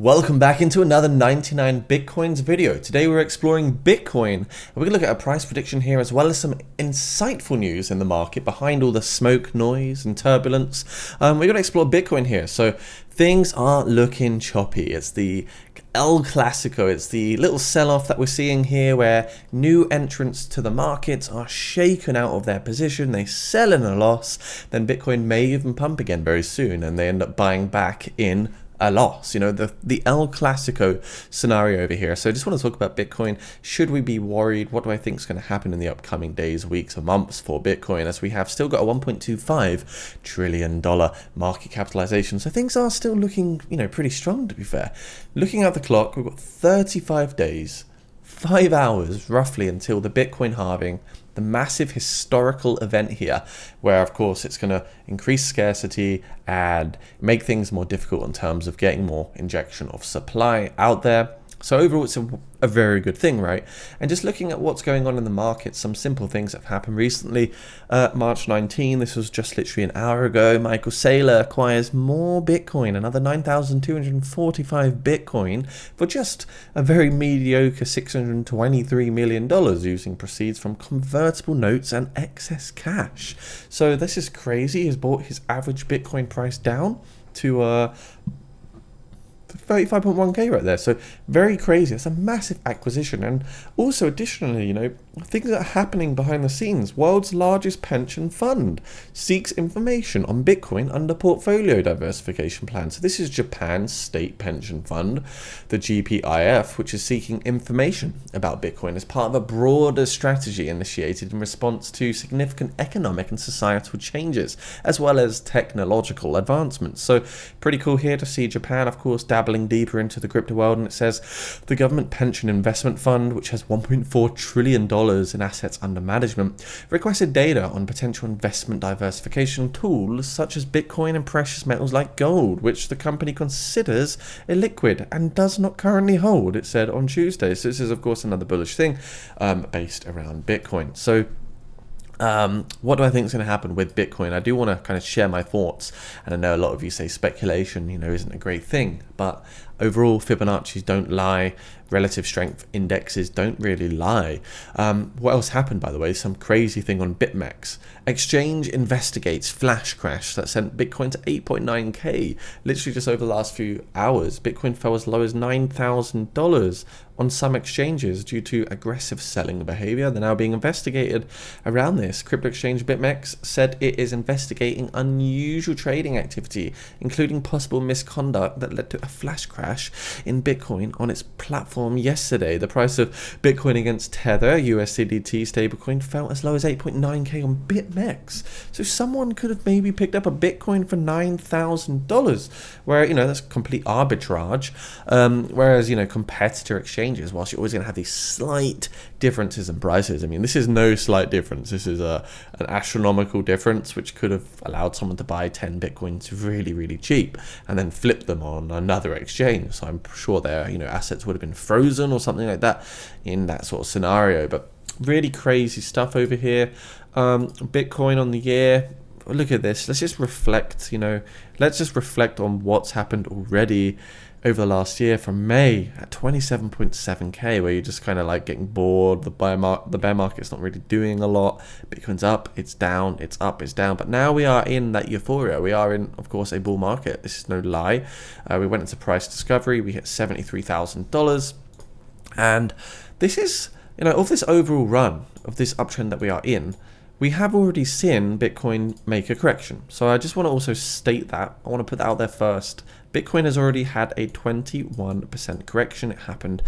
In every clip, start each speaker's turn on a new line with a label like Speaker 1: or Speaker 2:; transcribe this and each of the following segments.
Speaker 1: Welcome back into another 99 Bitcoins video. Today we're exploring Bitcoin, and we're going to look at a price prediction here as well as some insightful news in the market behind all the smoke, noise and turbulence. We're going to explore Bitcoin here. So things are looking choppy. It's the El Clasico. It's the little sell-off that we're seeing here where new entrants to the markets are shaken out of their position. They sell in a loss. Then Bitcoin may even pump again very soon and they end up buying back in a loss, you know, the El Clasico scenario over here. So I just want to talk about Bitcoin. Should we be worried? What do I think is going to happen in the upcoming days, weeks, or months for Bitcoin, as we have still got a $1.25 trillion market capitalization? So things are still looking, you know, pretty strong, to be fair. Looking at the clock, we've got 35 days, 5 hours roughly until the Bitcoin halving, the massive historical event here, where of course it's going to increase scarcity and make things more difficult in terms of getting more injection of supply out there. So overall, it's a very good thing, right? And just looking at what's going on in the market, some simple things that have happened recently. March 19, this was just literally an hour ago, Michael Saylor acquires more Bitcoin, another 9,245 Bitcoin for just a very mediocre $623 million using proceeds from convertible notes and excess cash. So this is crazy. He's brought his average Bitcoin price down to 35.1k right there. So very crazy. It's a massive acquisition. And also additionally, you know, things that are happening behind the scenes. World's largest pension fund seeks information on Bitcoin under portfolio diversification plan. So this is Japan's state pension fund, the GPIF, which is seeking information about Bitcoin as part of a broader strategy initiated in response to significant economic and societal changes, as well as technological advancements. So pretty cool here to see Japan, of course, dabbling deeper into the crypto world. And it says the government pension investment fund, which has $1.4 trillion in assets under management, requested data on potential investment diversification tools such as Bitcoin and precious metals like gold, which the company considers illiquid and does not currently hold, it said on Tuesday. So this is of course another bullish thing based around Bitcoin. So what do I think is going to happen with Bitcoin? I do want to kind of share my thoughts, and I know a lot of you say speculation, you know, isn't a great thing, but overall Fibonacci's don't lie, relative strength indexes don't really lie. What else happened, by the way? Some crazy thing on BitMEX. Exchange investigates flash crash that sent Bitcoin to 8.9k. Literally just over the last few hours, Bitcoin fell as low as $9,000 on some exchanges due to aggressive selling behavior. They're now being investigated around this. Crypto exchange BitMEX said it is investigating unusual trading activity, including possible misconduct that led to a flash crash in Bitcoin on its platform yesterday. The price of Bitcoin against Tether, USDT stablecoin, fell as low as 8.9k on BitMEX. So someone could have maybe picked up a Bitcoin for $9,000, where, you know, that's complete arbitrage. Whereas, you know, competitor exchanges, whilst you're always going to have these slight differences in prices, I mean, this is no slight difference. This is an astronomical difference, which could have allowed someone to buy 10 Bitcoins really, really cheap and then flip them on another exchange. So I'm sure their, you know, assets would have been frozen or something like that in that sort of scenario. But really crazy stuff over here. Bitcoin on the year. Look at this. Let's just reflect, you know, let's just reflect on what's happened already over the last year from May at 27.7k, where you're just kind of like getting bored. The bear market's not really doing a lot. Bitcoin's up, it's down, it's up, it's down. But now we are in that euphoria. We are in, of course, a bull market. This is no lie. We went into price discovery. We hit $73,000. And this is, you know, of this overall run, of this uptrend that we are in, we have already seen Bitcoin make a correction. So I just want to also state that. I want to put that out there first. Bitcoin has already had a 21% correction. It happened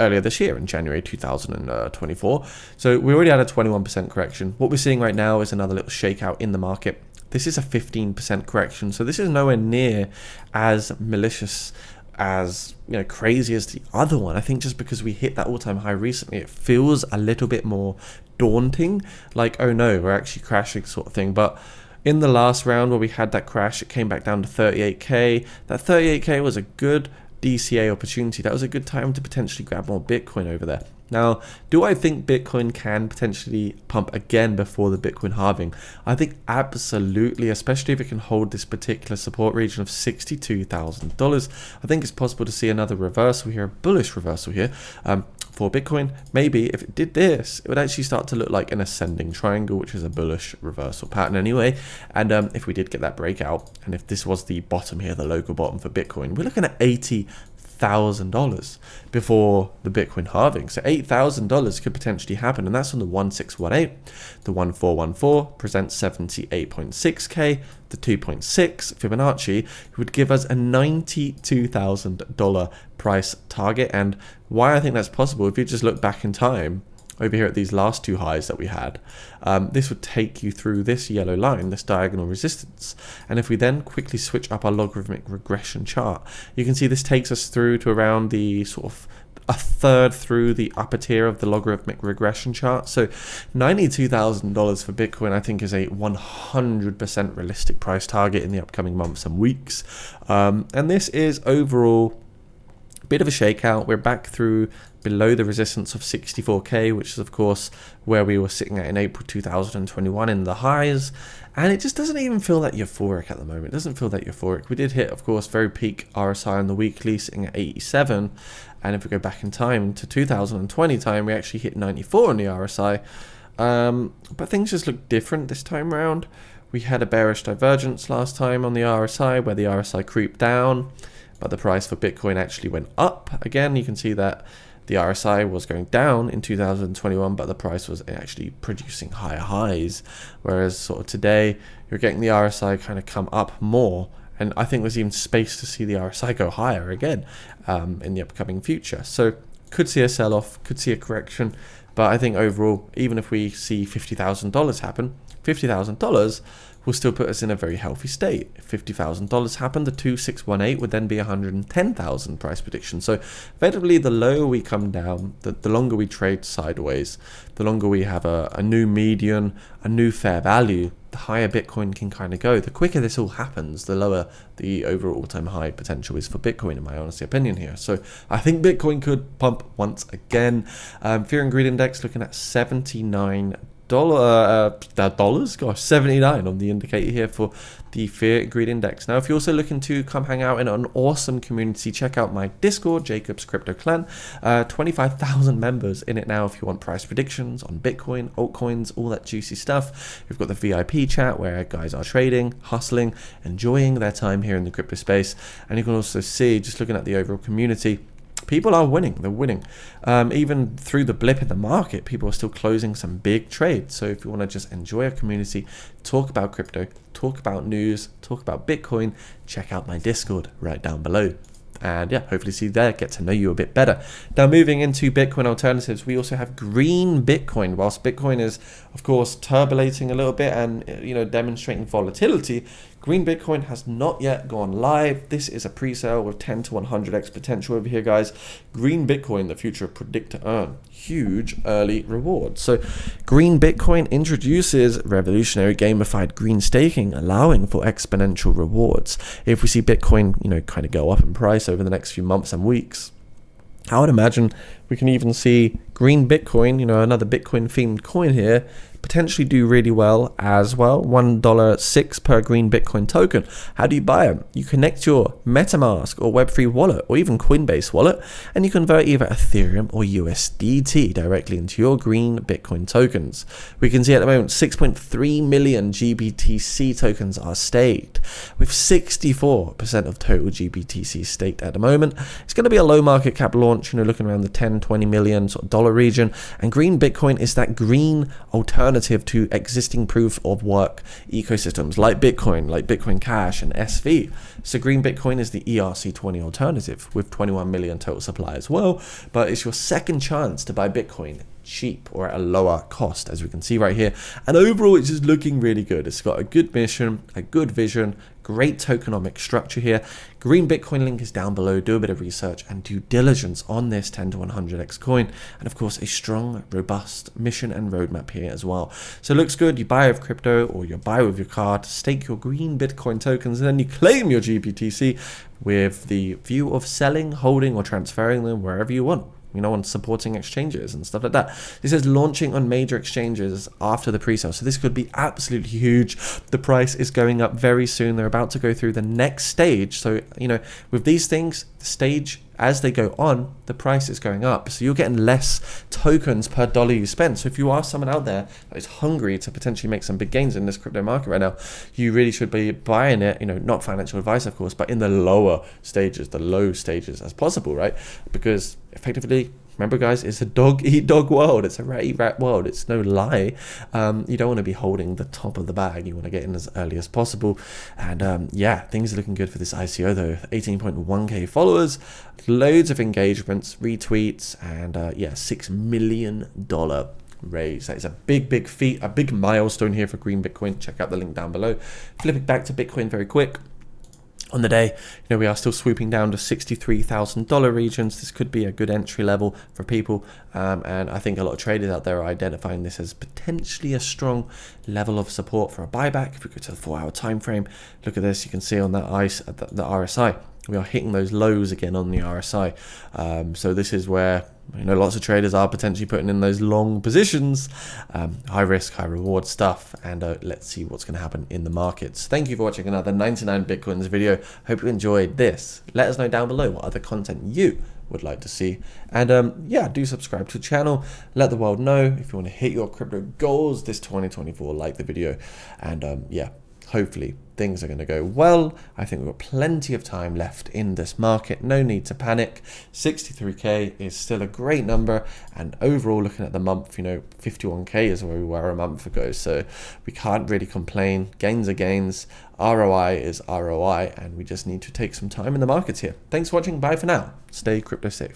Speaker 1: earlier this year in January 2024. So we already had a 21% correction. What we're seeing right now is another little shakeout in the market. This is a 15% correction. So this is nowhere near as malicious, as, you know, crazy as the other one. I think just because we hit that all-time high recently, it feels a little bit more daunting, like, oh no, we're actually crashing sort of thing. But in the last round where we had that crash, it came back down to 38k. That 38k was a good DCA opportunity. That was a good time to potentially grab more Bitcoin over there. Now, do I think Bitcoin can potentially pump again before the Bitcoin halving? I think absolutely, especially if it can hold this particular support region of $62,000. I think it's possible to see another reversal here, a bullish reversal here for Bitcoin. Maybe if it did this, it would actually start to look like an ascending triangle, which is a bullish reversal pattern anyway. And if we did get that breakout, and if this was the bottom here, the local bottom for Bitcoin, we're looking at $80,000 before the Bitcoin halving. So $8,000 could potentially happen, and that's on the 1618. The 1414 presents 78.6k. The 2.6 Fibonacci would give us a $92,000 price target. And why I think that's possible, if you just look back in time over here at these last two highs that we had, this would take you through this yellow line, this diagonal resistance. And if we then quickly switch up our logarithmic regression chart, you can see this takes us through to around the sort of a third through the upper tier of the logarithmic regression chart. So $92,000 for Bitcoin, I think, is a 100% realistic price target in the upcoming months and weeks. And this is overall a bit of a shakeout. We're back through below the resistance of 64k, which is of course where we were sitting at in April 2021 in the highs, and it just doesn't even feel that euphoric at the moment. It doesn't feel that euphoric. We did hit, of course, very peak RSI on the weekly, sitting at 87, and if we go back in time to 2020 time, we actually hit 94 on the RSI. But things just look different this time around. We had a bearish divergence last time on the RSI, where the RSI creeped down, but the price for Bitcoin actually went up. Again, you can see that the RSI was going down in 2021, but the price was actually producing higher highs. Whereas sort of today, you're getting the RSI kind of come up more. And I think there's even space to see the RSI go higher again in the upcoming future. So could see a sell-off, could see a correction. But I think overall, even if we see $50,000 happen, $50,000 will still put us in a very healthy state. If $50,000 happened, the 2618 would then be 110,000 price prediction. So effectively, the lower we come down, the longer we trade sideways, the longer we have a new median, a new fair value, the higher Bitcoin can kind of go. The quicker this all happens, the lower the overall all-time high potential is for Bitcoin, in my honest opinion here. So I think Bitcoin could pump once again. Fear and Greed Index looking at $79. Gosh, 79 on the indicator here for the Fear and Greed Index. Now, if you're also looking to come hang out in an awesome community, check out my Discord, Jacob's Crypto Clan. 25,000 members in it now if you want price predictions on Bitcoin, altcoins, all that juicy stuff. We've got the VIP chat where guys are trading, hustling, enjoying their time here in the crypto space. And you can also see, just looking at the overall community, people are winning. They're winning. Even through the blip in the market, people are still closing some big trades. So if you want to just enjoy a community, talk about crypto, talk about news, talk about Bitcoin, check out my Discord right down below. And yeah, hopefully see you there, get to know you a bit better. Now, moving into Bitcoin alternatives, we also have green Bitcoin. Whilst Bitcoin is, of course, turbulating a little bit and, demonstrating volatility, green Bitcoin has not yet gone live. This is a pre-sale with 10 to 100x potential over here, guys. Green Bitcoin, the future of predict to earn. Huge early rewards. So green Bitcoin introduces revolutionary gamified green staking, allowing for exponential rewards. If we see Bitcoin, kind of go up in price over the next few months and weeks, I would imagine we can even see green Bitcoin, another Bitcoin themed coin here, potentially do really well as well. $1.06 per green Bitcoin token. How do you buy them? You connect your MetaMask or Web3 wallet or even Coinbase wallet, and you convert either Ethereum or USDT directly into your green Bitcoin tokens. We can see at the moment 6.3 million GBTC tokens are staked, with 64% of total GBTC staked at the moment. It's going to be a low market cap launch, looking around the 10-20 million sort of dollar region, and green Bitcoin is that green alternative to existing proof of work ecosystems like Bitcoin Cash and SV. So green Bitcoin is the ERC20 alternative with 21 million total supply as well, but it's your second chance to buy Bitcoin cheap or at a lower cost, as we can see right here. And overall, it's just looking really good. It's got a good mission, a good vision, great tokenomic structure here. Green Bitcoin link is down below. Do a bit of research and due diligence on this 10 to 100x coin, and of course a strong, robust mission and roadmap here as well. So it looks good. You buy with crypto or you buy with your card, stake your green Bitcoin tokens, and then you claim your GBTC with the view of selling, holding, or transferring them wherever you want. you know, on supporting exchanges and stuff like that. This says launching on major exchanges after the pre-sale. So this could be absolutely huge. The price is going up very soon. They're about to go through the next stage. So, you know, with these things, the stage, as they go on, the price is going up. So you're getting less tokens per dollar you spend. So if you are someone out there that is hungry to potentially make some big gains in this crypto market right now, you really should be buying it, you know, not financial advice, of course, but in the lower stages, the low stages as possible, right? Because effectively, remember guys, it's a dog eat dog world. It's a rat eat rat world. It's no lie. You don't want to be holding the top of the bag. You want to get in as early as possible. And yeah, things are looking good for this ICO though. 18.1k followers, loads of engagements, retweets, and yeah, $6 million raise. That is a big feat, a big milestone here for green Bitcoin. Check out the link down below. Flipping back to Bitcoin very quick. On the day, you know, we are still swooping down to $63,000 regions. This could be a good entry level for people, and I think a lot of traders out there are identifying this as potentially a strong level of support for a buyback. If we go to the 4-hour time frame, look at this. You can see on that the RSI, we are hitting those lows again on the RSI. So this is where, you know, lots of traders are potentially putting in those long positions, high risk, high reward stuff, and let's see what's going to happen in the markets. Thank you for watching another 99 Bitcoins video. Hope you enjoyed this. Let us know down below what other content you would like to see, and yeah, do subscribe to the channel. Let the world know if you want to hit your crypto goals this 2024. Like the video, and yeah, hopefully things are going to go well. I think we've got plenty of time left in this market. No need to panic. 63k is still a great number, and overall, looking at the month, you know, 51k is where we were a month ago, so we can't really complain. Gains are gains, ROI is ROI, and we just need to take some time in the markets here. Thanks for watching. Bye for now. Stay crypto safe.